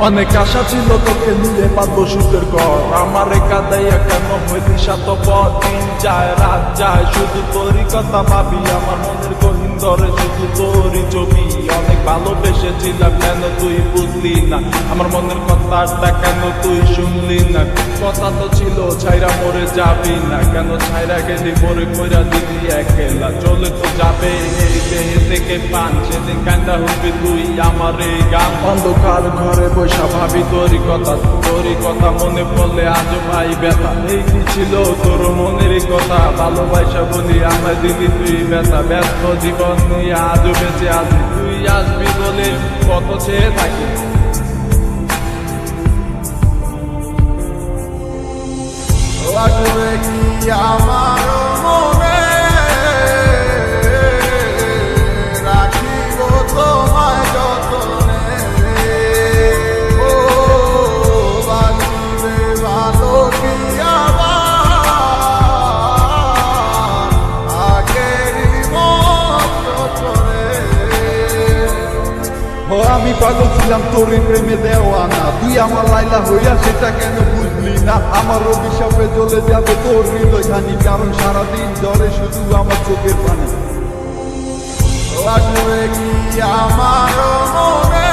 অনেক আশা ছিল তোকে নিয়ে পাবো সুখের ঘর, আমার কাদাইয়া কেন হইলি শতপথ। দিন যায় রাত যায় শুধু তোরই কথা ভাবি, আমার মনের গহীন ধরে শুধু তোরই ছবি। অনেক ভালোবেসেছিলাম কেন তুই বুঝলি না, আমার মনের কথাটা কেন তুই শুনলি না। কথা তো ছিল ছাইরা মরে যাবি না, কেন ছাইরা গেলি মরে কইরা দিলি একলা। চলে তো যাবে এই দেহে থেকে পান, সেদিন কান্দা হবি তুই আমার এই গান। অন্ধকার ঘরে বৈশা ভাবি তোরই কথা মনে পড়লে আজও ভাই ব্যথা। এই কি ছিল তোর মনের কথা, ভালোবাসা বলি আমায় দিলি তুই ব্যথা। ব্যস্ত জীবন নিয়ে আজও বেঁচে আছি, তুই আসবি বলে কত চেয়ে থাকি। লাগবে কি আমার মনে, রাখিব তোমায় যতনে। ও বাঁচিবে ভালো কি আবার আগেরই মতো করে। ও আমি পাগল ছিলাম তোরই প্রেমে দেওয়ানা, তুই আমার লাইলা হইয়া সেটা কেন বুঝলি না। আমার অভিশাপে চলে যাবে তোর হৃদয় খানি, কারণ সারাদিন জ্বরে শুধু আমার চোখের পানি। লাগবে কি আমার মনে,